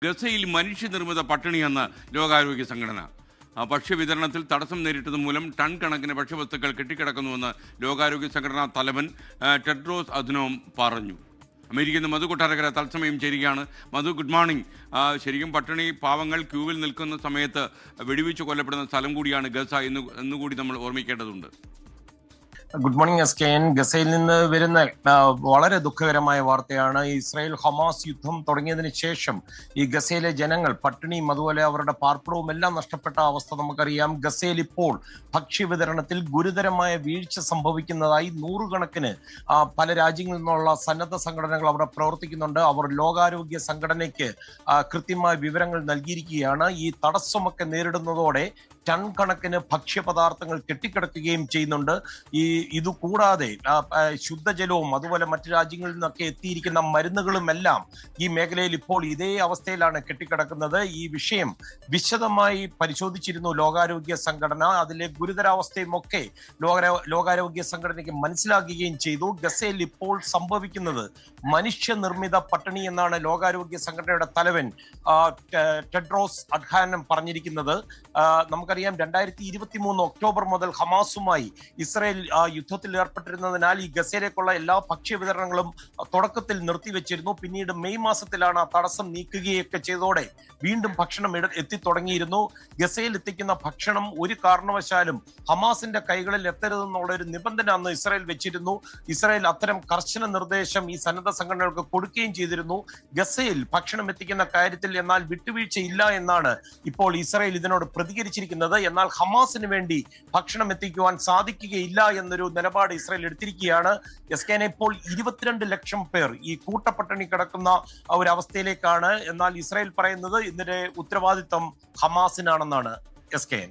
ഗസയിൽ മനുഷ്യനിർമ്മിത പട്ടിണിയെന്ന് ലോകാരോഗ്യ സംഘടന. ഭക്ഷ്യവിതരണത്തിൽ തടസ്സം നേരിട്ടത് മൂലം ടൺ കണക്കിന് ഭക്ഷ്യവസ്തുക്കൾ കെട്ടിക്കിടക്കുന്നുവെന്ന് ലോകാരോഗ്യ സംഘടനാ തലവൻ ടെഡ്രോസ് അദ്നോം പറഞ്ഞു. അമേരിക്കയിൽ നിന്ന് മധു കൊട്ടാരക്കര തത്സമയം ചേരുകയാണ്. മധു, ഗുഡ് മോർണിംഗ്. ശരിക്കും പട്ടിണി പാവങ്ങൾ ക്യൂവിൽ നിൽക്കുന്ന സമയത്ത് വെടിവെച്ച് കൊല്ലപ്പെടുന്ന സ്ഥലം കൂടിയാണ് ഗസ എന്നുകൂടി നമ്മൾ ഓർമ്മിക്കേണ്ടതുണ്ട്. ഗുഡ് മോർണിംഗ് എസ്കെൻ. ഗസയിൽ നിന്ന് വരുന്ന വളരെ ദുഃഖകരമായ വാർത്തയാണ്. ഇസ്രായേൽ ഹമാസ് യുദ്ധം തുടങ്ങിയതിന് ശേഷം ഈ ഗസയിലെ ജനങ്ങൾ പട്ടിണിയും അതുപോലെ അവരുടെ പാർപ്പിടവും എല്ലാം നഷ്ടപ്പെട്ട അവസ്ഥ നമുക്കറിയാം. ഗസയിൽ ഇപ്പോൾ ഭക്ഷ്യവിതരണത്തിൽ ഗുരുതരമായ വീഴ്ച സംഭവിക്കുന്നതായി നൂറുകണക്കിന് പല രാജ്യങ്ങളിൽ നിന്നുള്ള സന്നദ്ധ സംഘടനകൾ അവിടെ പ്രവർത്തിക്കുന്നുണ്ട്. അവർ ലോകാരോഗ്യ സംഘടനയ്ക്ക് കൃത്യമായ വിവരങ്ങൾ നൽകിയിരിക്കുകയാണ്. ഈ തടസ്സമൊക്കെ നേരിടുന്നതോടെ ടൺ കണക്കിന് ഭക്ഷ്യപദാർത്ഥങ്ങൾ കെട്ടിക്കിടക്കുകയും ചെയ്യുന്നുണ്ട്. ഇതുകൂടാതെ ശുദ്ധജലവും അതുപോലെ മറ്റു രാജ്യങ്ങളിൽ നിന്നൊക്കെ എത്തിയിരിക്കുന്ന മരുന്നുകളും എല്ലാം ഈ മേഖലയിൽ ഇപ്പോൾ ഇതേ അവസ്ഥയിലാണ് കെട്ടിക്കിടക്കുന്നത്. ഈ വിഷയം വിശദമായി പരിശോധിച്ചിരുന്നു ലോകാരോഗ്യ സംഘടന. അതിലെ ഗുരുതരാവസ്ഥയും ഒക്കെ ലോകാരോഗ്യ സംഘടനയ്ക്ക് മനസ്സിലാക്കുകയും ചെയ്തു. ഗസയിൽ ഇപ്പോൾ സംഭവിക്കുന്നത് മനുഷ്യനിർമ്മിത പട്ടിണി എന്നാണ് ലോകാരോഗ്യ സംഘടനയുടെ തലവൻ ടെഡ്രോസ് അദ്ഹാനം പറഞ്ഞിരിക്കുന്നത്. നമുക്കറിയാം 2023 ഒക്ടോബർ മുതൽ ഹമാസുമായി ഇസ്രായേൽ യുദ്ധത്തിൽ ഏർപ്പെട്ടിരുന്നതിനാൽ ഈ ഗസയിലേക്കുള്ള എല്ലാ ഭക്ഷ്യവിതരണങ്ങളും തുടക്കത്തിൽ നിർത്തിവെച്ചിരുന്നു. പിന്നീട് മെയ് മാസത്തിലാണ് ആ തടസ്സം നീക്കുകയൊക്കെ ചെയ്തതോടെ വീണ്ടും ഭക്ഷണം എത്തിത്തുടങ്ങിയിരുന്നു. ഗസയിൽ എത്തിക്കുന്ന ഭക്ഷണം ഒരു കാരണവശാലും ഹമാസിന്റെ കൈകളിൽ എത്തരുതെന്നുള്ള ഒരു നിബന്ധന അന്ന് ഇസ്രായേൽ വെച്ചിരുന്നു. ഇസ്രായേൽ അത്തരം കർശന നിർദ്ദേശം ഈ സന്നദ്ധ സംഘടനകൾക്ക് കൊടുക്കുകയും ചെയ്തിരുന്നു. ഗസയിൽ ഭക്ഷണം എത്തിക്കുന്ന കാര്യത്തിൽ എന്നാൽ വിട്ടുവീഴ്ചയില്ല എന്നാണ് ഇപ്പോൾ ഇസ്രായേൽ ഇതിനോട് പ്രതികരിച്ചിരിക്കുന്നത്. എന്നാൽ ഹമാസിന് വേണ്ടി ഭക്ഷണം എത്തിക്കുവാൻ സാധിക്കുകയില്ല എന്നൊരു നിലപാട് ഇസ്രായേൽ എടുത്തിരിക്കുകയാണ്. എസ്കേനെ ഇപ്പോൾ 22 ലക്ഷം പേർ ഈ കൂട്ടപ്പട്ടിണി കിടക്കുന്ന ഒരു അവസ്ഥയിലേക്കാണ്. എന്നാൽ ഇസ്രായേൽ പറയുന്നത് ഇതിന്റെ ഉത്തരവാദിത്വം ഹമാസിനാണെന്നാണ്. എസ്കേൻ.